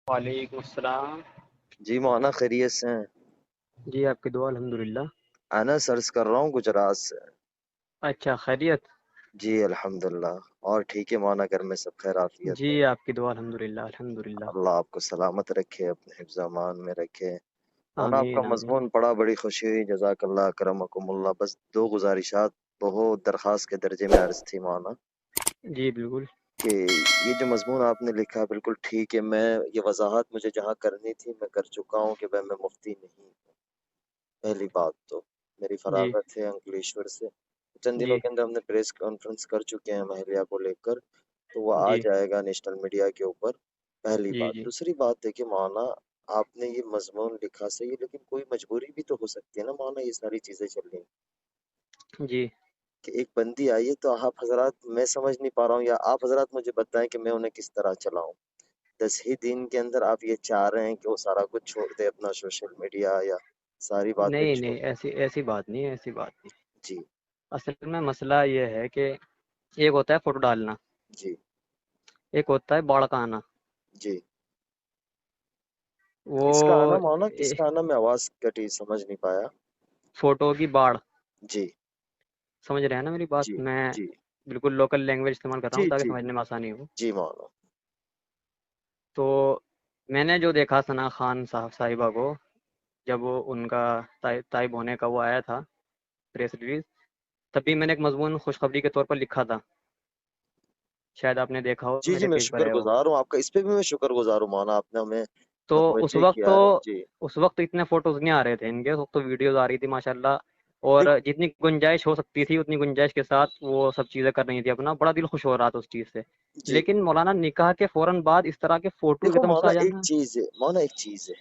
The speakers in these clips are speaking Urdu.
وعلیکم السلام. جی مولانا خیریت سے ہیں؟ جی آپ کی دعا الحمدللہ. انا سرچ کر رہا ہوں گجرات سے. اچھا خیریت. جی الحمدللہ. اور ٹھیک ہے مولانا، گھر میں سب خیر عافیت جی ہے؟ آپ کی دعا الحمدللہ الحمدللہ. اللہ آپ کو سلامت رکھے، اپنے حفظ امان میں رکھے. مولانا آپ کا آمین آمین. مضمون پڑھا، بڑی خوشی ہوئی، جزاک اللہ کرمکم اللہ. بس دو گزارشات بہت درخواست کے درجے میں عرض تھی مولانا، جی بالکل. کہ یہ جو مضمون آپ نے لکھا بالکل ٹھیک ہے. میں یہ وضاحت مجھے جہاں کرنی تھی میں کر چکا ہوں کہ میں مفتی نہیں ہوں. پہلی بات تو میری جی فراغت ہے انکلیشور سے. چند دنوں جی کے اندر ہم نے پریس کانفرنس کر چکے ہیں مہلیہ کو لے کر، تو وہ آ جی جائے گا نیشنل میڈیا کے اوپر. پہلی جی بات. جی دوسری بات ہے کہ مولانا آپ نے یہ مضمون لکھا صحیح ہے، لیکن کوئی مجبوری بھی تو ہو سکتی ہے نا مولانا، یہ ساری چیزیں چل رہی ہیں جی. کہ ایک بندی آئی ہے تو آپ حضرات، میں سمجھ نہیں پا رہا ہوں، یا آپ حضرات مجھے بتائیں کہ میں انہیں کس طرح چلاؤں. 10 ہی دن کے اندر آپ یہ چاہ رہے ہیں کہ وہ سارا کچھ چھوڑ دے، اپنا سوشل میڈیا یا ساری باتیں نہیں چھوڑ. نہیں، ایسی بات نہیں ہے، ایسی بات نہیں. جی اصل میں مسئلہ یہ ہے کہ ایک ہوتا ہے فوٹو ڈالنا، جی ایک ہوتا ہے باڑ کا آنا. جی. کس کا آنا وہ مولانا، کس کا آنا؟ میں آواز کٹی، سمجھ نہیں پایا. فوٹو کی باڑ. جی سمجھ رہے ہیں نا میری بات؟ جی میں جی بالکل لوکل لینگویج استعمال کر رہا جی ہوں تاکہ جی سمجھنے میں آسانی ہو. جی مولانا. تو میں نے جو دیکھا ثنا خان صاحبہ کو، جب وہ ان کا طائب ہونے کا وہ آیا تھا پریس ریلیز، تبھی میں نے ایک مضمون خوشخبری کے طور پر لکھا تھا، شاید آپ نے دیکھا ہو، جی جی میرے میں پیج پر شکر ہے وہ. گزار ہوں آپ کا، اس پہ بھی میں شکر گزار ہوں مولانا، آپ نے ہمیں تو متوجہ کیا ہے. جی اس وقت اتنے فوٹوز نہیں آ رہے تھے ان کے، اس وقت تو ویڈیوز آ رہی تھی ماشاءاللہ، اور دیکھ. جتنی گنجائش ہو سکتی تھی اتنی گنجائش کے ساتھ وہ سب چیزیں کر رہی تھی اپنا، بڑا دل خوش ہو رہا تھا اس چیز سے. جی لیکن مولانا نکاح کے فوراً بعد اس طرح کے فوٹوز دیکھو ایک دم سے مولانا آ ایک جانا. چیز ہے، مولانا ایک چیز ہے.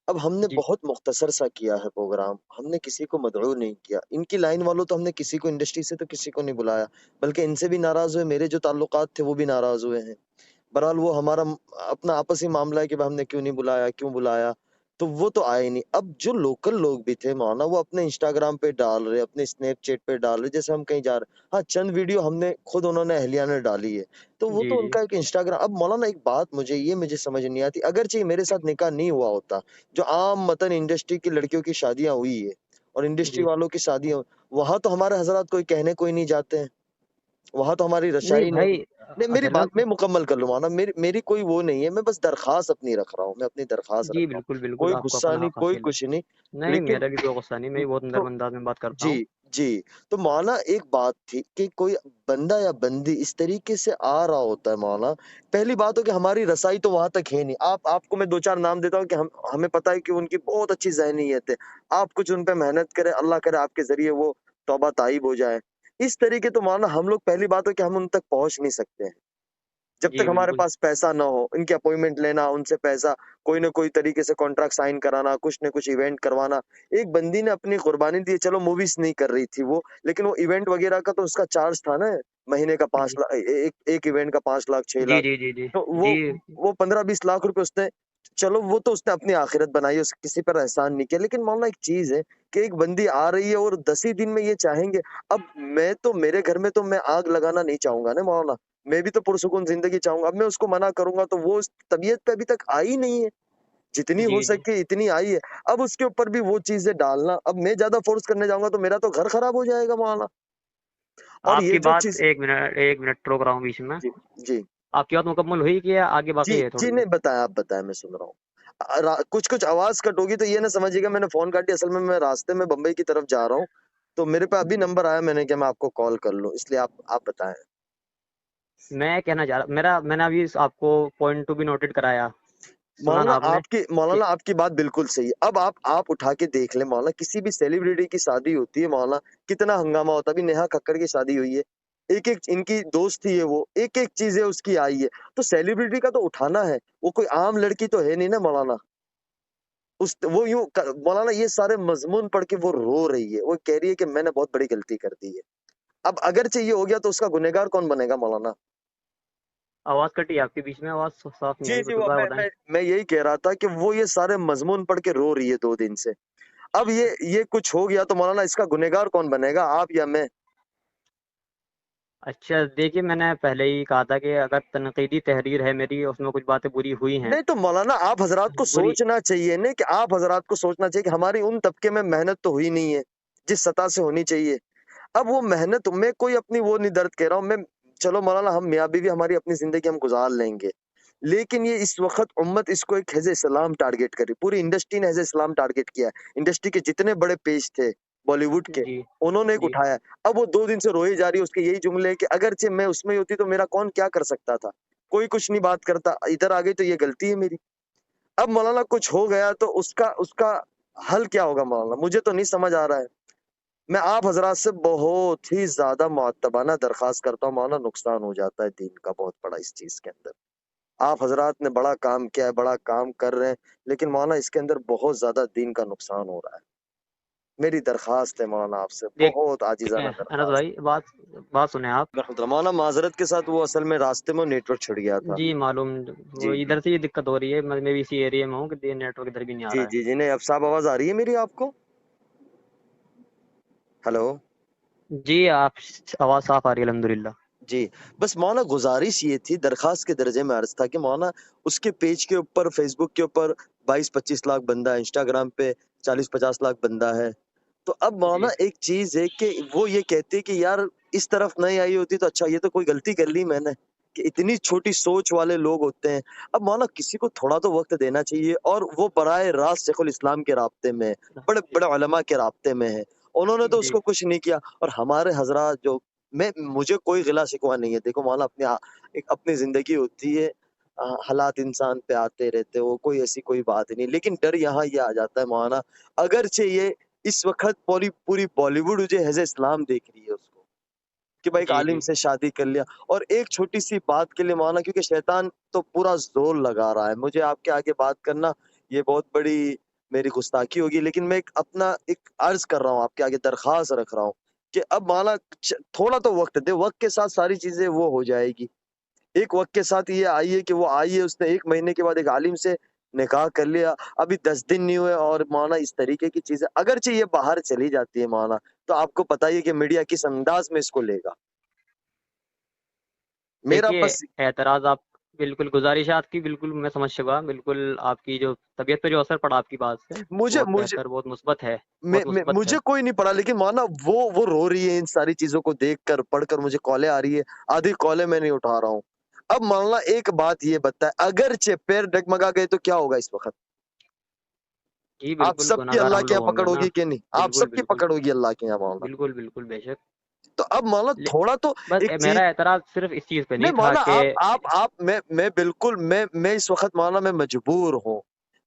اب ہم نے جی بہت مختصر سا کیا ہے پروگرام، ہم نے کسی کو مدعو نہیں کیا. ان کی لائن والوں تو ہم نے کسی کو، انڈسٹری سے تو کسی کو نہیں بلایا، بلکہ ان سے بھی ناراض ہوئے، میرے جو تعلقات تھے وہ بھی ناراض ہوئے ہیں. بہرحال وہ ہمارا اپنا آپسی معاملہ ہے کہ ہم نے کیوں نہیں بلایا، کیوں بلایا، تو وہ تو آئے نہیں. اب جو لوکل لوگ بھی تھے مولانا، وہ اپنے انسٹاگرام پہ ڈال رہے، اپنے اسنیپ چیٹ پہ ڈال رہے، جیسے ہم کہیں جا رہے. ہاں چند ویڈیو ہم نے خود، انہوں نے اہلیہ نے ڈالی ہے، تو وہ جی تو ان جی کا ایک انسٹاگرام. اب مولانا ایک بات مجھے سمجھ نہیں آتی، اگرچہ میرے ساتھ نکاح نہیں ہوا ہوتا، جو عام متن انڈسٹری کی لڑکیوں کی شادیاں ہوئی ہے اور انڈسٹری جی. والوں کی شادیاں، وہاں تو ہمارے حضرات کوئی کہنے کوئی نہیں جاتے ہیں، وہاں تو ہماری نہیں رسائی نہیں. بھائی، نہیں میری اصل میں بات میں مکمل کر لوں مولانا، میری کوئی وہ نہیں ہے، میں بس درخواست اپنی رکھ رہا ہوں، میں اپنی درخواست جی رکھ رہا بالکل ہوں، بالکل، کوئی آپ کو غصہ اپنا نہیں، حق کوئی حاصل ہے. کچھ نہیں. نہیں لیکن میرا بھی کوئی غصہ نہیں، میں بہت تو نرم انداز میں بات کرتا جی ہوں. جی. تو مولانا ایک بات تھی کہ کوئی بندہ یا بندی اس طریقے سے آ رہا ہوتا ہے مولانا، پہلی بات ہو کہ ہماری رسائی تو وہاں تک ہے نہیں. آپ کو میں دو چار نام دیتا ہوں کہ ہمیں پتہ ہے کہ ان کی بہت اچھی ذہنیت ہے، آپ کچھ ان پہ محنت کریں، اللہ کرے آپ کے ذریعے وہ توبہ طائب ہو جائے. اس طریقے تو مولانا ہم لوگ، پہلی بات ہو کہ ہم ان تک پہنچ نہیں سکتے ہیں جب جی تک ہمارے بالکل. پاس پیسہ نہ ہو. ان کی اپوائنٹمنٹ لینا، ان سے پیسہ، کوئی نہ کوئی طریقے سے کانٹریکٹ سائن کرانا، کچھ نہ کچھ ایونٹ کروانا. ایک بندی نے اپنی قربانی دی، چلو موویز نہیں کر رہی تھی وہ، لیکن وہ ایونٹ وغیرہ کا تو اس کا چارج تھا نا، مہینے کا جی 5 لاکھ، ایک ایونٹ کا 5 لاکھ 6 لاکھ. جی جی جی تو جی وہ 15-20 لاکھ روپے اس نے، چلو وہ تو اس نے اپنی آخرت بنائی، اس کسی پر احسان نہیں کیا. لیکن مولانا ایک چیز ہے کہ ایک بندی آ رہی ہے اور 10 ہی دن میں یہ چاہیں گے. اب میں تو، میرے گھر میں تو میں آگ لگانا نہیں چاہوں گا نا مولانا، میں بھی تو پرسکون زندگی چاہوں گا. اب میں اس کو منع کروں گا تو وہ اس طبیعت پہ ابھی تک آئی نہیں ہے، جتنی ہو جی جی. سکے اتنی آئی ہے. اب اس کے اوپر بھی وہ چیزیں ڈالنا، اب میں زیادہ فورس کرنے جاؤں گا تو میرا تو گھر خراب ہو جائے گا مولانا. اور آپ یہ کی جو بات، چیز. ایک منٹ روک رہا ہوں بیچ میں. جی جی آپ کی بات مکمل ہوئی کہ آگے جی باقی ہے جی. تھوڑی سی؟ نہیں بتائیں، آپ بتائیں، میں سن رہا ہوں. کچھ آواز کٹ ہوگی تو یہ نہ سمجھیے گا میں نے فون کاٹی، اصل میں راستے میں بمبئی کی طرف جا رہا ہوں، تو میرے پہ ابھی نمبر آیا، میں نے کہ میں آپ کو کال کر لوں، اس لیے آپ بتائیں. میں کہنا چاہ رہا، میں نے ابھی آپ کو پوائنٹ ٹو بھی نوٹڈ کرایا، سنا نا آپ نے کہ مولانا آپ کی بات بالکل صحیح ہے. اب آپ اٹھا کے دیکھ لیں مولانا، کسی بھی سیلیبریٹی کی شادی ہوتی ہے مولانا، کتنا ہنگامہ ہوتا ہے. ابھی نیہا ککڑ کی شادی ہوئی ہے، ایک ان کی دوست تھی ہے، وہ ایک چیزیں اس کی آئی ہے. تو سیلیبریٹی کا تو اٹھانا ہے، وہ کوئی عام لڑکی تو ہے نہیں نا مولانا. وہ یوں مولانا یہ سارے مضمون پڑھ کے وہ رو رہی ہے، وہ کہہ رہی ہے کہ میں نے بہت بڑی غلطی کر دی ہے. اب اگرچہ یہ ہو گیا تو اس کا گنہگار کون بنے گا مولانا؟ آواز کٹی آپ کے بیچ میں، آواز صاف نہیں جی آئی، جی. وہ دوبارہ بتائیں. میں یہی کہہ رہا تھا کہ وہ یہ سارے مضمون پڑھ کے رو رہی ہے 2 دن سے. اب یہ کچھ ہو گیا تو مولانا اس کا گنہگار کون بنے گا، آپ یا میں؟ اچھا دیکھیے، میں نے پہلے ہی کہا تھا کہ اگر تنقیدی تحریر ہے میری، اس میں کچھ باتیں بری ہوئی ہیں، نہیں تو مولانا آپ حضرات کو بری سوچنا چاہیے نا، کہ آپ حضرات کو سوچنا چاہیے کہ ہماری ان طبقے میں محنت تو ہوئی نہیں ہے جس سطح سے ہونی چاہیے. اب وہ محنت میں کوئی اپنی وہ نہیں درد کہہ رہا ہوں میں. چلو مولانا ہم میاں بیوی ہماری اپنی زندگی ہم گزار لیں گے، لیکن یہ اس وقت امت اس کو ایک حزب اسلام ٹارگٹ کری، پوری انڈسٹری نے حزب اسلام ٹارگٹ کیا ہے. انڈسٹری کے جتنے بڑے پیج تھے بالی ووڈ کے، جی انہوں نے ایک جی اٹھایا. اب وہ 2 دن سے روئی جا رہی ہے، اس کے یہی جملے ہیں کہ اگرچہ میں اس میں ہی ہوتی تو میرا کون کیا کر سکتا تھا، کوئی کچھ نہیں بات کرتا، ادھر آ گئی تو یہ غلطی ہے میری. اب مولانا کچھ ہو گیا تو اس کا حل کیا ہوگا مولانا، مجھے تو نہیں سمجھ آ رہا ہے. میں آپ حضرات سے بہت ہی زیادہ معتبانہ درخواست کرتا ہوں مولانا، نقصان ہو جاتا ہے دین کا بہت بڑا اس چیز کے اندر. آپ حضرات نے بڑا کام کیا ہے، بڑا کام کر رہے ہیں، لیکن مولانا اس کے اندر بہت زیادہ دین کا نقصان ہو رہا ہے. میری درخواست ہے مولانا آپ سے، بہت دیکھیں عاجزانہ انس درخواست. بھائی، بات سنیں آپ. مولانا معذرت کے ساتھ وہ اصل میں راستے میں نیٹ ورک چھڑ گیا تھا. جی معلوم، وہ جی جی ادھر سے یہ دقت ہو رہی ہے، میں بھی اسی ایریا میں ہوں کہ نیٹ ورک ادھر بھی نہیں آ جی رہا جی جی نہیں اب صاحب آواز آ رہی ہے میری آپ کو؟ ہلو ہے. جی آپ آواز صاف آ رہی ہے الحمدللہ. جی. بس مولانا گزارش یہ تھی، درخواست کے درجے میں عرض تھا کہ مولانا اس کے پیج کے اوپر، فیس بک کے اوپر 22-25 لاکھ بندہ ہے، انسٹاگرام پہ 40-50 لاکھ بندہ ہے. تو اب مولانا جی ایک چیز ہے کہ وہ یہ کہتے کہ یار اس طرف نہیں آئی ہوتی تو اچھا، یہ تو کوئی غلطی کر لی میں نے، کہ اتنی چھوٹی سوچ والے لوگ ہوتے ہیں. اب مولانا کسی کو تھوڑا تو وقت دینا چاہیے، اور وہ براہ راست شیخ الاسلام کے رابطے میں، بڑے بڑے علماء کے رابطے میں ہے، انہوں نے تو اس جی کو کچھ نہیں کیا. اور ہمارے حضرات جو، مجھے کوئی غلا شکوہ نہیں ہے. دیکھو مولانا ایک اپنی زندگی ہوتی ہے، حالات انسان پہ آتے رہتے، وہ کوئی ایسی کوئی بات نہیں. لیکن ڈر یہاں یہ آ جاتا ہے مولانا، اگرچہ یہ اس وقت پوری بالی ووڈ جو حزب اسلام دیکھ رہی ہے اس کو، کہ بھائی ایک جی عالم جی سے شادی کر لیا، اور ایک چھوٹی سی بات کے لیے مولانا، کیونکہ شیطان تو پورا زور لگا رہا ہے. مجھے آپ کے آگے بات کرنا یہ بہت بڑی میری گستاخی ہوگی، لیکن میں ایک عرض کر رہا ہوں آپ کے آگے، درخواست رکھ رہا ہوں کہ اب مولانا تھوڑا تو وقت دے، وقت کے ساتھ ساری چیزیں وہ ہو جائے گی. ایک وقت کے ساتھ یہ آئیے کہ وہ آئیے، اس نے 1 مہینے کے بعد ایک عالم سے نکاح کر لیا، ابھی 10 دن نہیں ہوئے، اور مولانا اس طریقے کی چیزیں اگرچہ یہ باہر چلی جاتی ہے مولانا، تو آپ کو پتہ ہی ہے کہ میڈیا کس انداز میں اس کو لے گا. میرا دیکھیے، بس اعتراض آپ بالکل، گزارشات کی بالکل میں سمجھ چکا، بالکل آپ کی جو طبیعت پہ جو اثر پڑا آپ کی بات سے، مجھے بہت مجھے بہتر، بہت مثبت ہے، بہت مثبت ہے. مجھے کوئی نہیں پڑا، لیکن مولانا وہ رو رہی ہے ان ساری چیزوں کو دیکھ کر، پڑھ کر. مجھے کالیں آ رہی ہے، آدھی کالیں میں نہیں اٹھا رہا ہوں. اب مولانا ایک بات یہ بتائے، اگرچہ پیر ڈگمگا گئے تو کیا ہوگا اس وقت؟ جی آپ بالکل، سب کی گناہگار اللہ ہم کے لوگ یہاں ہوں گے پکڑ نا. ہوگی کہ نہیں؟ آپ بالکل سب کی بالکل پکڑ ہوگی اللہ کے یہاں مولانا. بالکل بالکل بے شک. تو اب مولانا لے- تھوڑا تو بس ایک چیز. میرا اعتراض صرف اس چیز پہ نہیں نہیں تھا مولانا کہ آپ میں بالکل میں اس وقت مولانا میں مجبور ہوں.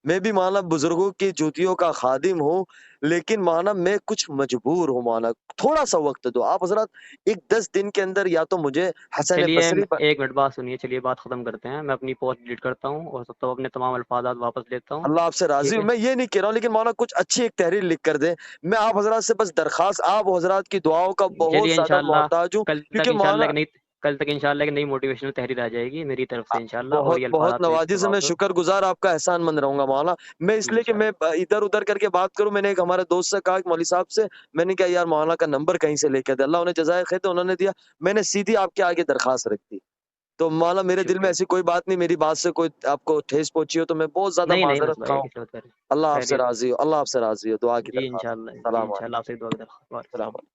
میں بھی مولانا بزرگوں کی جوتیوں کا خادم ہوں، لیکن مولانا میں کچھ مجبور ہوں. مولانا تھوڑا سا وقت دو آپ حضرات، ایک 10 دن کے اندر یا تو مجھے حسن چلیے بصری پر. ایک منٹ بات سنیے، چلیے بات ختم کرتے ہیں. میں اپنی پوسٹ ڈیلیٹ کرتا ہوں اور سب اپنے تمام الفاظات واپس لیتا ہوں. اللہ آپ سے راضی ٹھیک ہوں، ہے، میں یہ نہیں کہہ رہا ہوں، لیکن مولانا کچھ اچھی ایک تحریر لکھ کر دیں. میں آپ حضرات سے بس درخواست، آپ حضرات کی دعاؤں کا بہت چلیے زیادہ انشاءاللہ محتاج ہوں، کل تک کیونکہ انشاءاللہ مولانا ایک نئی کل تک انشاءاللہ ایک نئی موٹیویشنل تحریر آ جائے گی میری طرف سے انشاءاللہ، اور بہت یہ بہت الفاظات میں نوازی سے، میں واپس شکر گزار آپ کا احسان مند رہوں گا مولانا. میں اس لیے کہ میں انشاءاللہ. ادھر ادھر کر کے بات کروں، میں نے ایک ہمارے دوست سے کہا، مولوی صاحب سے، میں نے کہا یار مولانا کا نمبر کہیں سے لے کے دے، اللہ انہیں جزائے خیر، تو انہوں نے دیا. میں نے سیدھی آپ کے آگے درخواست رکھ دی. تو مولانا میرے دل میں شکریہ. ایسی کوئی بات نہیں، میری بات سے کوئی آپ کو ٹھیس پہنچی ہو تو میں بہت زیادہ نہیں نہیں معذرت مسئلہ خواہ یہ ہوں. کسی بات کر اللہ آپ سے خیریت. راضی ہو، اللہ آپ سے راضی ہو. دعا کی جی درخواست. انشاءاللہ، جی سلام انشاءاللہ علیکم. آپ سے دعا کی درخواست. سلام علیکم.